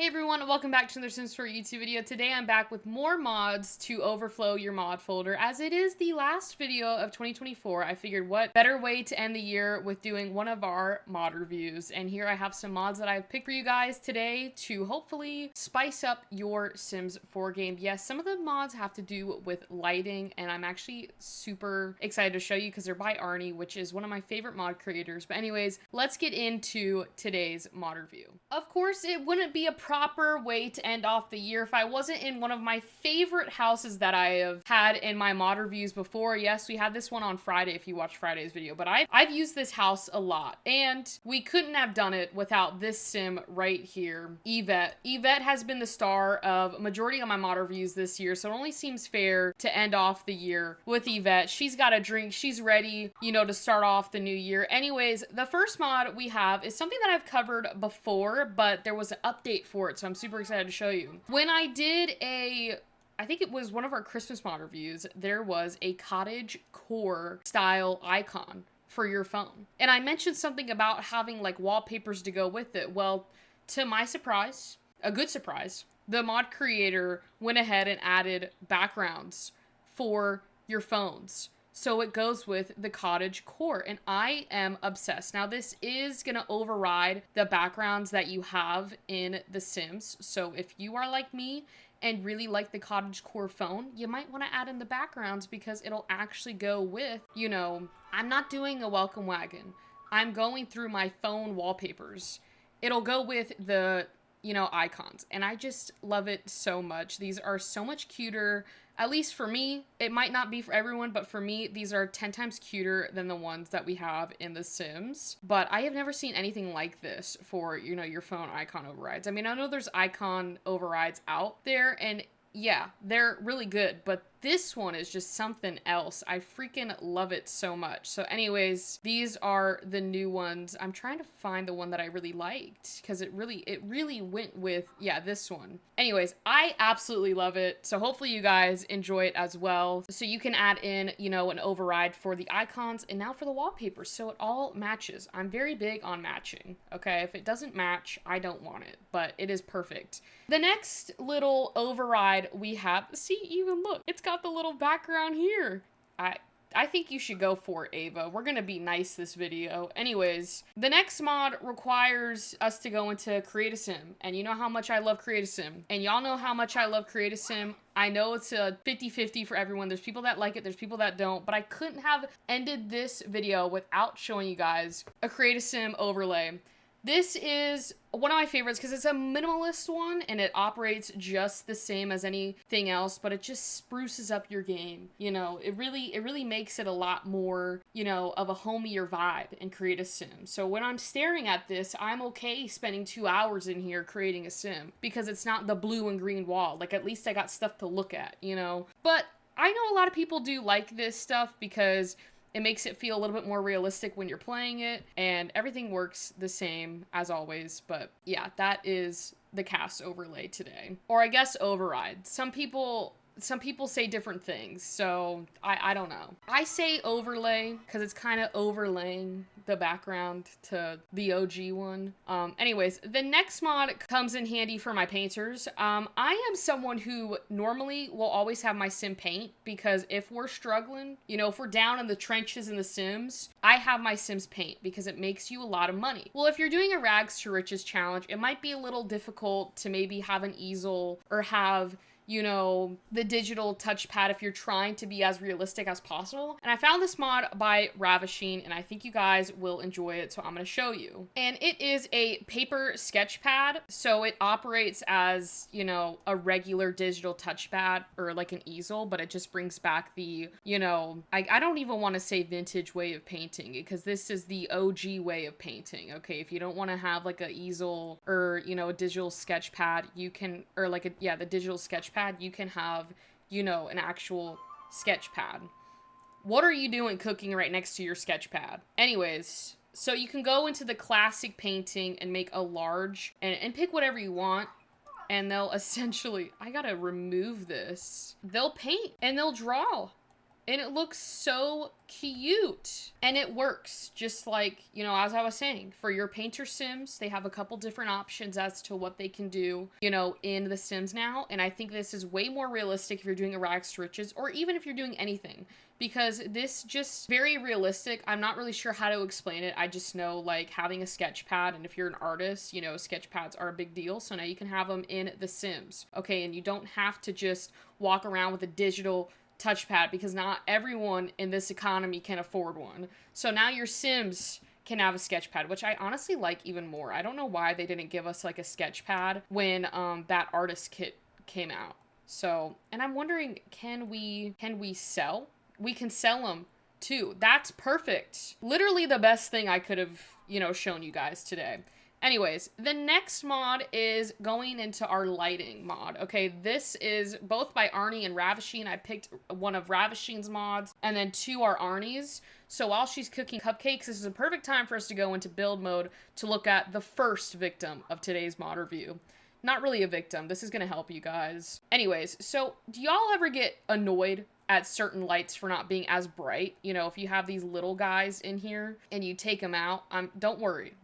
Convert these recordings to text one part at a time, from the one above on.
Hey everyone, welcome back to another Sims 4 YouTube video. Today I'm back with more mods to overflow your mod folder. As it is the last video of 2024, I figured what better way to end the year with doing one of our mod reviews. And here I have some mods that I've picked for you guys today to hopefully spice up your Sims 4 game. Yes, some of the mods have to do with lighting, and I'm actually super excited to show you because they're by Arnie, which is one of my favorite mod creators. But anyways, let's get into today's mod review. Of course, it wouldn't be a proper way to end off the year if I wasn't in one of my favorite houses that I have had in my mod reviews before. Yes, we had this one on Friday if you watched Friday's video, but I've used this house a lot, and we couldn't have done it without this sim right here, Yvette. Yvette has been the star of majority of my mod reviews this year, so it only seems fair to end off the year with Yvette. She's got a drink, she's ready, you know, to start off the new year. Anyways, the first mod we have is something that I've covered before, but there was an update for it, so I'm super excited to show you. When I did I think it was one of our Christmas mod reviews, there was a Cottage Core style icon for your phone. And I mentioned something about having like wallpapers to go with it. Well, to my surprise, a good surprise, the mod creator went ahead and added backgrounds for your phones. So it goes with the Cottage Core, and I am obsessed. Now, this is going to override the backgrounds that you have in The Sims. So if you are like me and really like the Cottage Core phone, you might want to add in the backgrounds because it'll actually go with, you know, I'm not doing a welcome wagon. I'm going through my phone wallpapers. It'll go with the, you know, icons, and I just love it so much. These are so much cuter. At least for me, it might not be for everyone, but for me, these are 10 times cuter than the ones that we have in The Sims. But I have never seen anything like this for, you know, your phone icon overrides. I mean, I know there's icon overrides out there, and yeah, they're really good, but this one is just something else. I freaking love it so much. So anyways, these are the new ones. I'm trying to find the one that I really liked because it really went with, yeah, this one. Anyways, I absolutely love it. So hopefully you guys enjoy it as well. So you can add in, you know, an override for the icons and now for the wallpapers. So it all matches. I'm very big on matching. Okay, if it doesn't match, I don't want it, but it is perfect. The next little override we have, see, even look, it's got the little background here. I think you should go for it, Ava. We're gonna be nice this video. Anyways, the next mod requires us to go into Crea Sim. And you know how much I love Crea Sim. And y'all know how much I love Crea Sim. I know it's a 50-50 for everyone. There's people that like it, there's people that don't. But I couldn't have ended this video without showing you guys a Crea Sim overlay. This is one of my favorites because it's a minimalist one and it operates just the same as anything else, but it just spruces up your game. You know, it really makes it a lot more, you know, of a homier vibe in Crea Sim. So when I'm staring at this, I'm okay spending 2 hours in here creating a sim because it's not the blue and green wall. Like, at least I got stuff to look at, you know? But I know a lot of people do like this stuff because it makes it feel a little bit more realistic when you're playing it, and everything works the same as always. But yeah, that is the cast overlay today. Or I guess override. Some people say different things, so I don't know. I say overlay because it's kind of overlaying the background to the OG one. Anyways, the next mod comes in handy for my painters. I am someone who normally will always have my sim paint because if we're struggling, you know, if we're down in the trenches in the Sims, I have my Sims paint because it makes you a lot of money. Well, if you're doing a rags to riches challenge, it might be a little difficult to maybe have an easel or have, you know, the digital touchpad if you're trying to be as realistic as possible. And I found this mod by Ravishing, and I think you guys will enjoy it, so I'm going to show you. And it is a paper sketch pad, so it operates as, you know, a regular digital touchpad or like an easel, but it just brings back the, you know, I don't even want to say vintage way of painting because this is the OG way of painting. Okay, if you don't want to have like a easel or, you know, a digital sketch pad, you can, or like a, yeah, the digital sketch pad, you can have, you know, an actual sketch pad. What are you doing cooking right next to your sketch pad? Anyways, so you can go into the classic painting and make a large and pick whatever you want. And they'll essentially, I gotta remove this. They'll paint and they'll draw and it looks so cute. And it works, just like, you know, as I was saying, for your painter sims, they have a couple different options as to what they can do, you know, in the sims now. And I think this is way more realistic if you're doing a rags to riches, or even if you're doing anything, because this just very realistic. I'm not really sure how to explain it. I just know, like, having a sketch pad, and if you're an artist, you know, sketch pads are a big deal. So now you can have them in the sims, okay? And you don't have to just walk around with a digital touchpad, because not everyone in this economy can afford one. So now your sims can have a sketch pad, which I honestly like even more. I don't know why they didn't give us like a sketch pad when that artist kit came out. So, and I'm wondering, can we sell? We can sell them too. That's perfect. Literally the best thing I could have, you know, shown you guys today. Anyways, the next mod is going into our lighting mod. Okay, this is both by Arnie and Ravishing. I picked one of Ravishing's mods, and then two are Arnie's. So while she's cooking cupcakes, this is a perfect time for us to go into build mode to look at the first victim of today's mod review. Not really a victim. This is going to help you guys. Anyways, so do y'all ever get annoyed at certain lights for not being as bright? You know, if you have these little guys in here and you take them out, don't worry.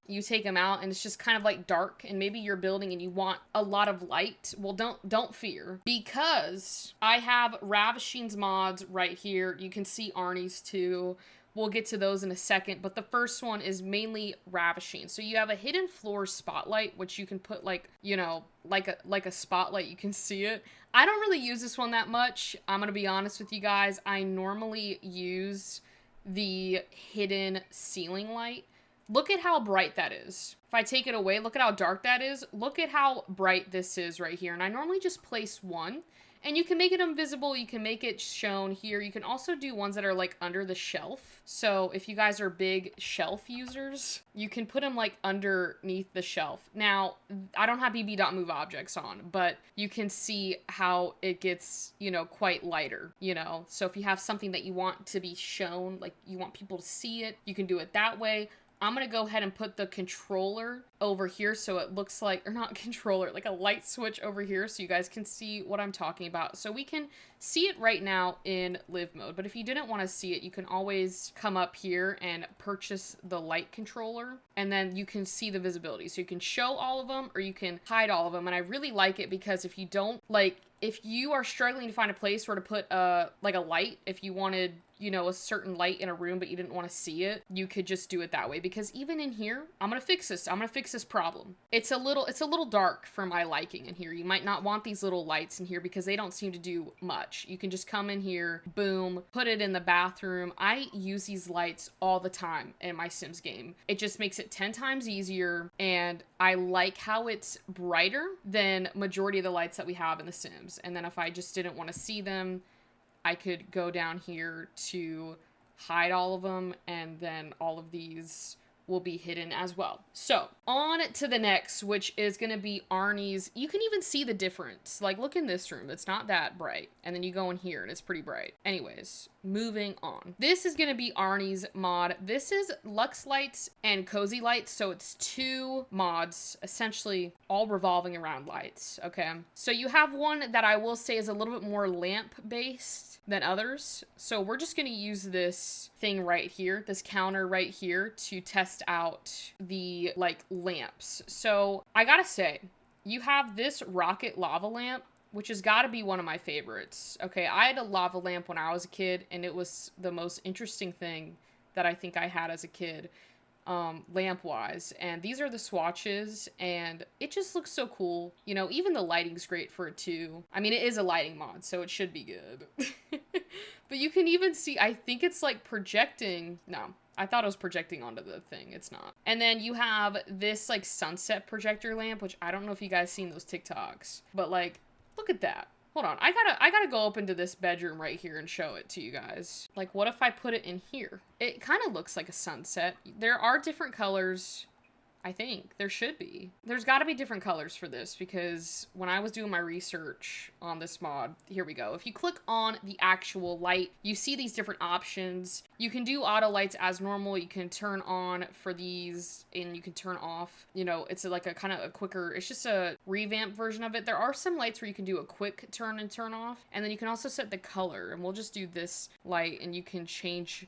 You take them out and it's just kind of like dark, and maybe you're building and you want a lot of light. Well, don't fear, because I have Ravishing's mods right here. You can see Arnie's too. We'll get to those in a second, but the first one is mainly Ravishing. So you have a hidden floor spotlight, which you can put like, you know, like a spotlight, you can see it. I don't really use this one that much. I'm gonna be honest with you guys. I normally use the hidden ceiling light. Look at how bright that is. If I take it away, look at how dark that is. Look at how bright this is right here. And I normally just place one. And you can make it invisible, you can make it shown here. You can also do ones that are like under the shelf. So if you guys are big shelf users, you can put them like underneath the shelf. Now, I don't have bb.move objects on, but you can see how it gets, you know, quite lighter, you know. So if you have something that you want to be shown, like you want people to see it, you can do it that way. I'm gonna go ahead and put the controller over here so it looks like, or not controller, like a light switch over here so you guys can see what I'm talking about. So we can see it right now in live mode, but if you didn't want to see it, you can always come up here and purchase the light controller, and then you can see the visibility. So you can show all of them or you can hide all of them, and I really like it because if you don't, like, if you are struggling to find a place where to put like a light, if you wanted, you know, a certain light in a room but you didn't want to see it, you could just do it that way. Because even in here, I'm gonna fix this problem. It's a little dark for my liking in here. You might not want these little lights in here because they don't seem to do much. You can just come in here, boom, put it in the bathroom. I use these lights all the time in my Sims game. It just makes it 10 times easier, and I like how it's brighter than majority of the lights that we have in the Sims. And then if I just didn't want to see them, I could go down here to hide all of them, and then all of these will be hidden as well. So on to the next, which is going to be Arnie's. You can even see the difference. Like, look in this room, it's not that bright, and then you go in here and it's pretty bright. Anyways, moving on. This is going to be Arnie's mod. This is Lux Lights and Cozy Lights, so it's two mods essentially all revolving around lights. Okay, so you have one that I will say is a little bit more lamp based than others. So we're just going to use this thing right here, this counter right here, to test out the like lamps. So I gotta say, you have this rocket lava lamp, which has got to be one of my favorites. Okay, I had a lava lamp when I was a kid, and it was the most interesting thing that I think I had as a kid, lamp wise. And these are the swatches, and it just looks so cool. You know, even the lighting's great for it too. I mean, it is a lighting mod, so it should be good. But you can even see, I think it's like projecting. No, I thought it was projecting onto the thing. It's not. And then you have this like sunset projector lamp, which I don't know if you guys seen those TikToks, but like, look at that. Hold on, I gotta go up into this bedroom right here and show it to you guys. Like, what if I put it in here? It kind of looks like a sunset. There are different colors. I think there should be. There's got to be different colors for this, because when I was doing my research on this mod, here we go. If you click on the actual light, you see these different options. You can do auto lights as normal. You can turn on for these and you can turn off. You know, it's like a kind of a quicker, it's just a revamped version of it. There are some lights where you can do a quick turn and turn off. And then you can also set the color, and we'll just do this light and you can change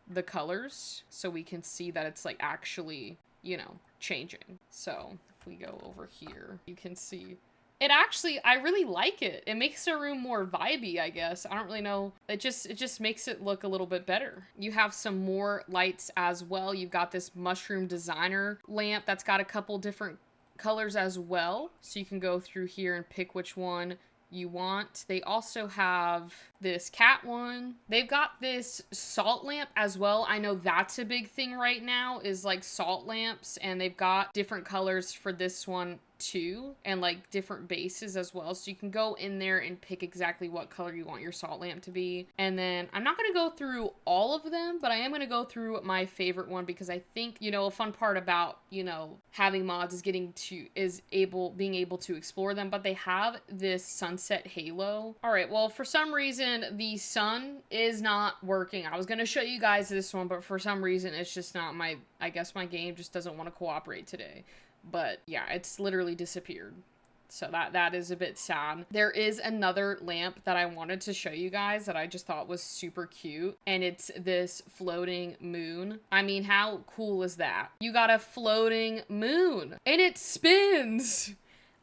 the colors so we can see that it's like actually, you know, changing. So if we go over here, you can see it actually, I really like it. It makes the room more vibey, I guess. I don't really know. It just makes it look a little bit better. You have some more lights as well. You've got this mushroom designer lamp that's got a couple different colors as well. So you can go through here and pick which one you want. They also have this cat one. They've got this salt lamp as well. I know that's a big thing right now, is like salt lamps, and they've got different colors for this one too, and like different bases as well. So you can go in there and pick exactly what color you want your salt lamp to be. And then I'm not going to go through all of them, but I am going to go through my favorite one, because I think, you know, a fun part about, you know, having mods is being able to explore them. But they have this sunset halo. All right, well, for some reason the sun is not working. I was going to show you guys this one, but for some reason it's just not I guess my game just doesn't want to cooperate today. But yeah, it's literally disappeared. So that is a bit sad. There is another lamp that I wanted to show you guys that I just thought was super cute. And it's this floating moon. I mean, how cool is that? You got a floating moon and it spins.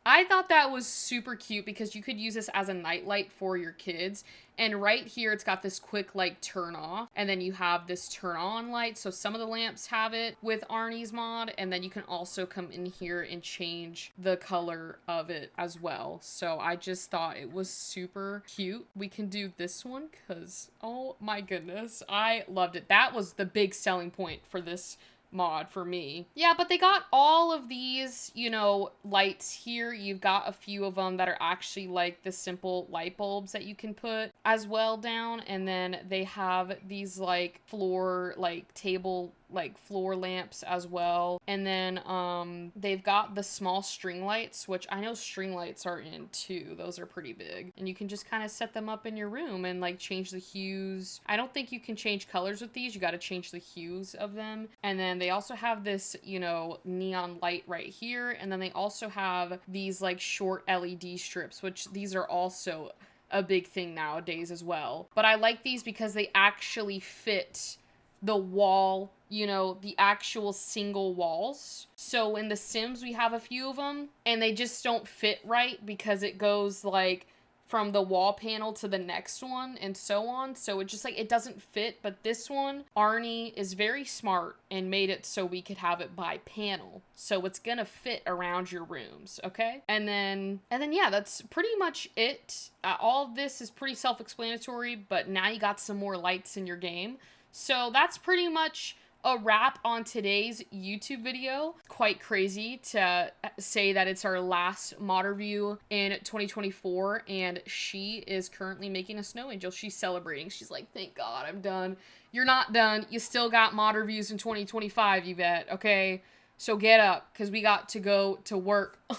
I thought that was super cute, because you could use this as a nightlight for your kids. And right here, it's got this quick like turn off, and then you have this turn on light. So some of the lamps have it with Arnie's mod, and then you can also come in here and change the color of it as well. So I just thought it was super cute. We can do this one because, oh my goodness, I loved it. That was the big selling point for this mod for me. Yeah, but they got all of these, you know, lights here. You've got a few of them that are actually like the simple light bulbs that you can put as well down. And then they have these like floor, like table, like floor lamps as well. And then they've got the small string lights, which I know string lights are in too. Those are pretty big. And you can just kind of set them up in your room and like change the hues. I don't think you can change colors with these. You got to change the hues of them. And then they also have this, you know, neon light right here. And then they also have these like short LED strips, which these are also a big thing nowadays as well. But I like these because they actually fit the wall, you know, the actual single walls. So in The Sims, we have a few of them and they just don't fit right because it goes like from the wall panel to the next one and so on. So it just like, it doesn't fit. But this one, Arnie is very smart and made it so we could have it by panel. So it's gonna fit around your rooms, okay? And then yeah, that's pretty much it. All of this is pretty self-explanatory, but now you got some more lights in your game. So that's pretty much a wrap on today's YouTube video. Quite crazy to say that it's our last mod review in 2024, and she is currently making a snow angel. She's celebrating. She's like, thank God I'm done. You're not done. You still got mod reviews in 2025, Yvette, okay? So get up, because we got to go to work. I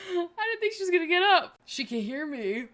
didn't think she was gonna get up. She can hear me.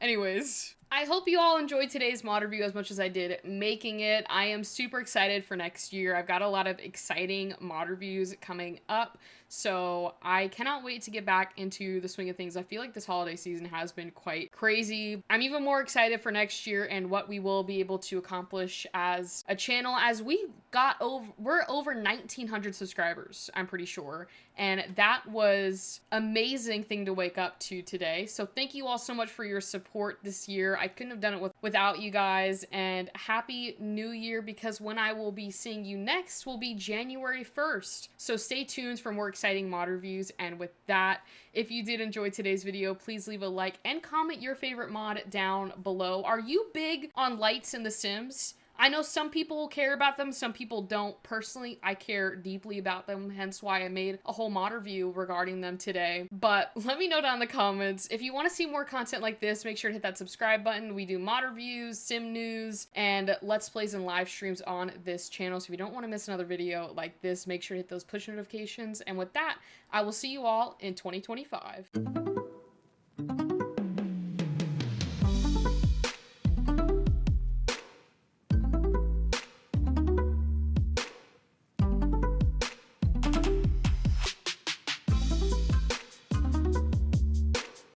Anyways, I hope you all enjoyed today's mod review as much as I did making it. I am super excited for next year. I've got a lot of exciting mod reviews coming up, so I cannot wait to get back into the swing of things. I feel like this holiday season has been quite crazy. I'm even more excited for next year and what we will be able to accomplish as a channel, as we're over 1,900 subscribers, I'm pretty sure. And that was an amazing thing to wake up to today. So thank you all so much for your support this year. I couldn't have done it without you guys. And happy new year, because when I will be seeing you next will be January 1st. So stay tuned for more exciting mod reviews. And with that, if you did enjoy today's video, please leave a like and comment your favorite mod down below. Are you big on lights in The Sims? I know some people care about them, some people don't. Personally, I care deeply about them, hence why I made a whole mod review regarding them today. But let me know down in the comments if you want to see more content like this. Make sure to hit that subscribe button. We do mod reviews, sim news, and let's plays and live streams on this channel. So if you don't want to miss another video like this, make sure to hit those push notifications. And with that, I will see you all in 2025.